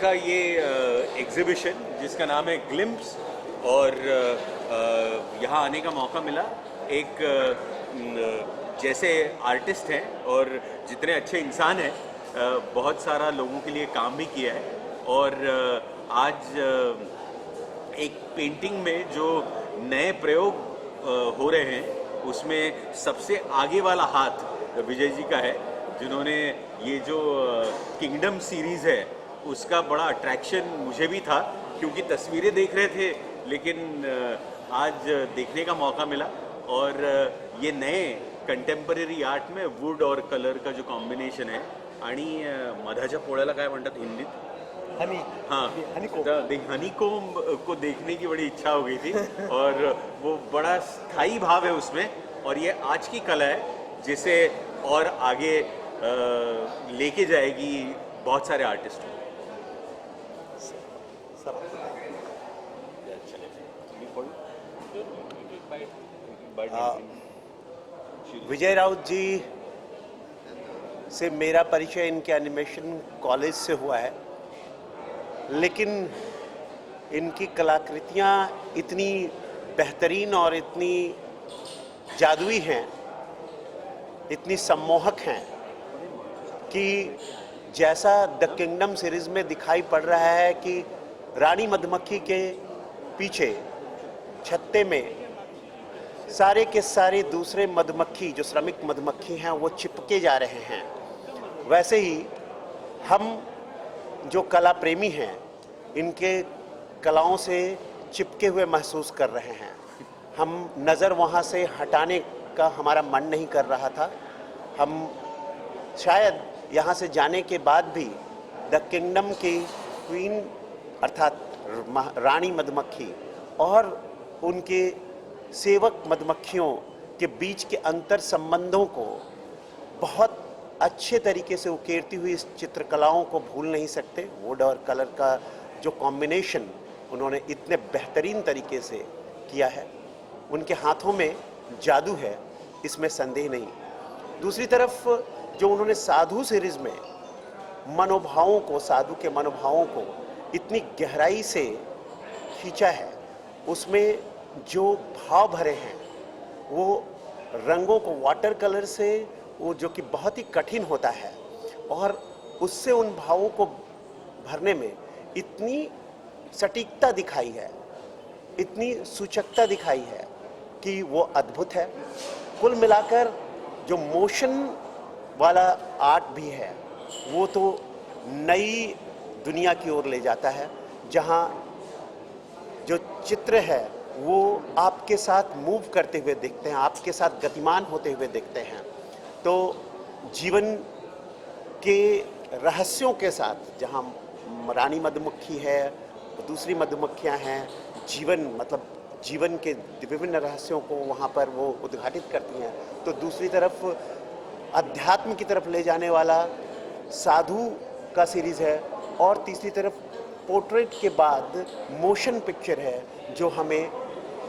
का ये एग्जीबिशन जिसका नाम है ग्लिम्प्स, और यहाँ आने का मौका मिला। एक जैसे आर्टिस्ट हैं और जितने अच्छे इंसान हैं, बहुत सारा लोगों के लिए काम भी किया है। और आज एक पेंटिंग में जो नए प्रयोग हो रहे हैं उसमें सबसे आगे वाला हाथ विजय जी का है, जिन्होंने ये जो किंगडम सीरीज़ है उसका बड़ा अट्रैक्शन मुझे भी था, क्योंकि तस्वीरें देख रहे थे लेकिन आज देखने का मौका मिला। और ये नए कंटेम्पररी आर्ट में वुड और कलर का जो कॉम्बिनेशन है, आणि मधाच्या पोळ्याला काय म्हणतात हिंदीत? हनी। हाँ, हनीकोम को देखने की बड़ी इच्छा हो गई थी और वो बड़ा स्थायी भाव है उसमें, और ये आज की कला है जिसे और आगे लेके जाएगी बहुत सारे आर्टिस्ट। विजय राउत जी से मेरा परिचय इनके एनिमेशन कॉलेज से हुआ है, लेकिन इनकी कलाकृतियाँ इतनी बेहतरीन और इतनी जादुई हैं, इतनी सम्मोहक हैं कि जैसा द किंगडम सीरीज में दिखाई पड़ रहा है कि रानी मधुमक्खी के पीछे छत्ते में सारे के सारे दूसरे मधुमक्खी जो श्रमिक मधुमक्खी हैं वो चिपके जा रहे हैं, वैसे ही हम जो कला प्रेमी हैं इनके कलाओं से चिपके हुए महसूस कर रहे हैं। हम नज़र वहाँ से हटाने का हमारा मन नहीं कर रहा था। हम शायद यहाँ से जाने के बाद भी द किंगडम की क्वीन अर्थात रानी मधुमक्खी और उनके सेवक मधुमक्खियों के बीच के अंतर संबंधों को बहुत अच्छे तरीके से उकेरती हुई इस चित्रकलाओं को भूल नहीं सकते। वुड और कलर का जो कॉम्बिनेशन उन्होंने इतने बेहतरीन तरीके से किया है, उनके हाथों में जादू है, इसमें संदेह नहीं। दूसरी तरफ जो उन्होंने साधु सीरीज में मनोभावों को, साधु के मनोभावों को इतनी गहराई से खींचा है, उसमें जो भाव भरे हैं वो रंगों को वाटर कलर से, वो जो कि बहुत ही कठिन होता है, और उससे उन भावों को भरने में इतनी सटीकता दिखाई है, इतनी सूचकता दिखाई है कि वो अद्भुत है। कुल मिलाकर जो मोशन वाला आर्ट भी है वो तो नई दुनिया की ओर ले जाता है, जहाँ जो चित्र है वो आपके साथ मूव करते हुए दिखते हैं, आपके साथ गतिमान होते हुए दिखते हैं। तो जीवन के रहस्यों के साथ, जहाँ रानी मधुमक्खी है, दूसरी मधुमक्खियाँ हैं, जीवन मतलब जीवन के विभिन्न रहस्यों को वहाँ पर वो उद्घाटित करती हैं, तो दूसरी तरफ अध्यात्म की तरफ ले जाने वाला साधु का सीरीज़ है, और तीसरी तरफ पोर्ट्रेट के बाद मोशन पिक्चर है जो हमें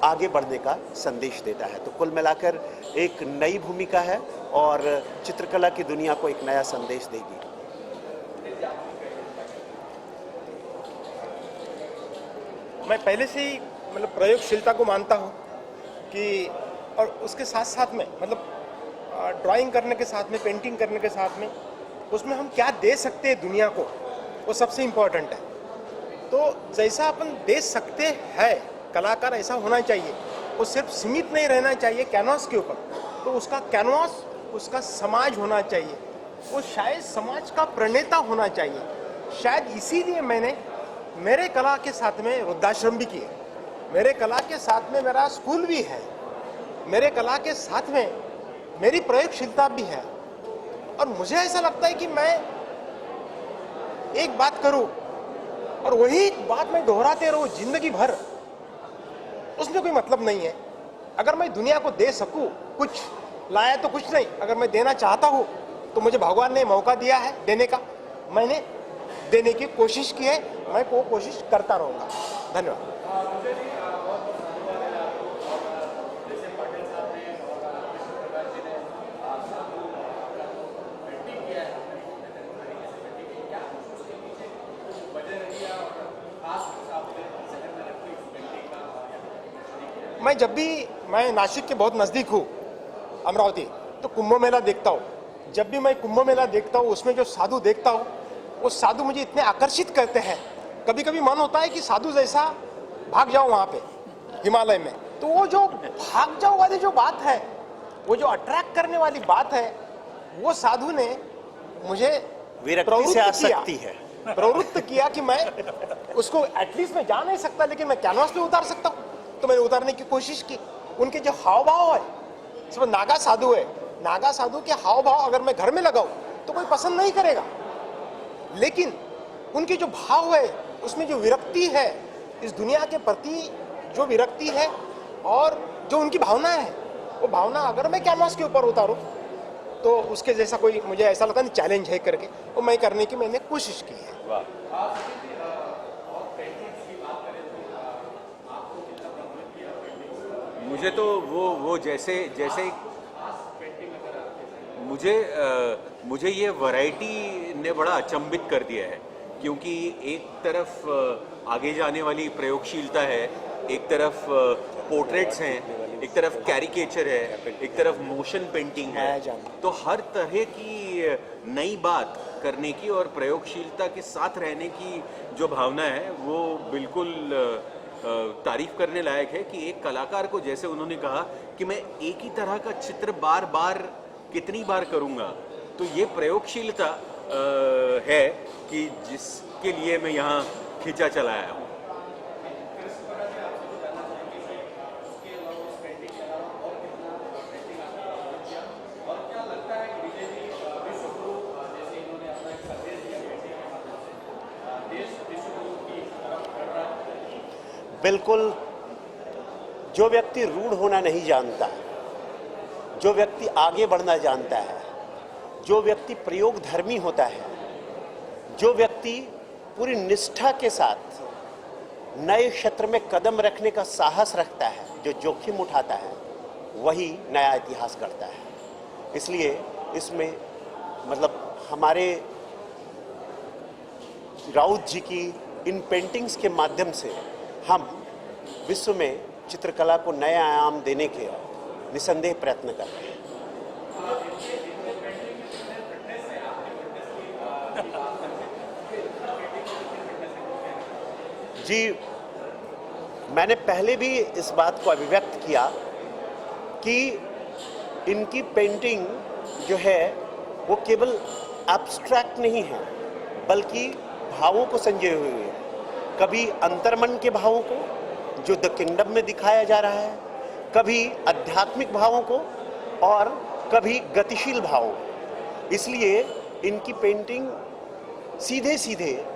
आगे बढ़ने का संदेश देता है। तो कुल मिलाकर एक नई भूमिका है और चित्रकला की दुनिया को एक नया संदेश देगी। मैं पहले से ही मतलब प्रयोगशीलता को मानता हूँ कि, और उसके साथ साथ में मतलब ड्राइंग करने के साथ में, पेंटिंग करने के साथ में, उसमें हम क्या दे सकते हैं दुनिया को, वो सबसे इम्पोर्टेंट है। तो जैसा अपन दे सकते हैं, कलाकार ऐसा होना चाहिए, वो सिर्फ सीमित नहीं रहना चाहिए कैनवास के ऊपर, तो उसका कैनवास उसका समाज होना चाहिए, वो शायद समाज का प्रणेता होना चाहिए। शायद इसीलिए मैंने मेरे कला के साथ में वृद्धाश्रम भी किए, मेरे कला के साथ में मेरा स्कूल भी है, मेरे कला के साथ में मेरी प्रयोगशीलता भी है। और मुझे ऐसा लगता है कि मैं एक बात करूं और वही बात मैं दोहराते रहूं जिंदगी भर, उसमें कोई मतलब नहीं है। अगर मैं दुनिया को दे सकूं, कुछ लाया तो कुछ नहीं, अगर मैं देना चाहता हूं तो मुझे भगवान ने मौका दिया है देने का, मैंने देने की कोशिश की है, मैं वो कोशिश करता रहूंगा। धन्यवाद। मैं नासिक के बहुत नज़दीक हूँ, अमरावती, तो कुंभ मेला देखता हूँ। जब भी मैं कुंभ मेला देखता हूँ, उसमें जो साधु देखता हूँ, वो साधु मुझे इतने आकर्षित करते हैं, कभी कभी मन होता है कि साधु जैसा भाग जाओ वहाँ पे हिमालय में। तो वो जो भाग जाओ वाली जो बात है, वो जो अट्रैक्ट करने वाली बात है, वो साधु ने मुझे विरक्ति से आसक्ति है, प्रवृत्त किया कि मैं उसको एटलीस्ट मैं जा नहीं सकता, लेकिन मैं कैनवास पे उतार सकता हूँ। तो मैंने उतारने की कोशिश की। उनके जो हाव भाव है, सब नागा साधु है, नागा साधु के हाव भाव अगर मैं घर में लगाऊं तो कोई पसंद नहीं करेगा, लेकिन उनके जो भाव है, उसमें जो विरक्ति है, इस दुनिया के प्रति जो विरक्ति है और जो उनकी भावना है, वो भावना अगर मैं कैनवास के ऊपर उतारूं तो उसके जैसा कोई, मुझे ऐसा लगता नहीं चैलेंज है करके, वो मैं करने की मैंने कोशिश की है। मुझे तो वो जैसे जैसे मुझे ये वैरायटी ने बड़ा अचंभित कर दिया है, क्योंकि एक तरफ आगे जाने वाली प्रयोगशीलता है, एक तरफ पोर्ट्रेट्स हैं, एक तरफ कैरिकेचर है, एक तरफ मोशन पेंटिंग है। तो हर तरह की नई बात करने की और प्रयोगशीलता के साथ रहने की जो भावना है, वो बिल्कुल तारीफ करने लायक है। कि एक कलाकार को, जैसे उन्होंने कहा कि मैं एक ही तरह का चित्र बार बार कितनी बार करूँगा, तो ये प्रयोगशीलता है कि जिसके लिए मैं यहाँ खींचा चला आया हूँ। बिल्कुल, जो व्यक्ति रूढ़ होना नहीं जानता, जो व्यक्ति आगे बढ़ना जानता है, जो व्यक्ति प्रयोग धर्मी होता है, जो व्यक्ति पूरी निष्ठा के साथ नए क्षेत्र में कदम रखने का साहस रखता है, जो जोखिम उठाता है, वही नया इतिहास गढ़ता है। इसलिए इसमें मतलब हमारे राउत जी की इन पेंटिंग्स के माध्यम से हम विश्व में चित्रकला को नए आयाम देने के निसंदेह प्रयत्न कर रहे हैं। जी, मैंने पहले भी इस बात को अभिव्यक्त किया कि इनकी पेंटिंग जो है वो केवल एब्स्ट्रैक्ट नहीं है, बल्कि भावों को संजोए हुए है। कभी अंतर्मन के भावों को जो द किंगडम में दिखाया जा रहा है, कभी आध्यात्मिक भावों को और कभी गतिशील भावों को। इसलिए इनकी पेंटिंग सीधे सीधे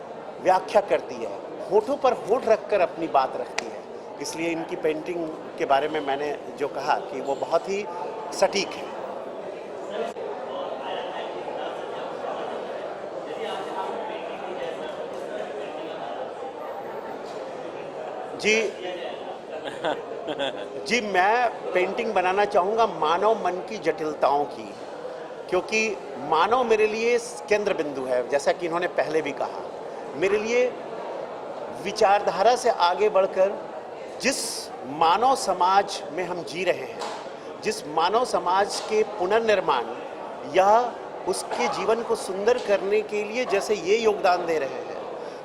व्याख्या करती है, होठों पर होठ रखकर अपनी बात रखती है। इसलिए इनकी पेंटिंग के बारे में मैंने जो कहा कि वो बहुत ही सटीक है। जी, मैं पेंटिंग बनाना चाहूँगा मानव मन की जटिलताओं की, क्योंकि मानव मेरे लिए केंद्र बिंदु है। जैसा कि इन्होंने पहले भी कहा, मेरे लिए विचारधारा से आगे बढ़कर जिस मानव समाज में हम जी रहे हैं, जिस मानव समाज के पुनर्निर्माण या उसके जीवन को सुंदर करने के लिए जैसे ये योगदान दे रहे हैं,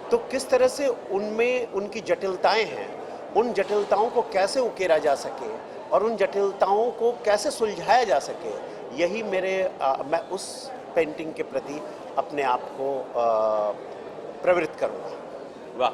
तो किस तरह से उनमें उनकी जटिलताएं हैं, उन जटिलताओं को कैसे उकेरा जा सके और उन जटिलताओं को कैसे सुलझाया जा सके, यही मैं उस पेंटिंग के प्रति अपने आप को प्रवृत्त करूँगा। वाह।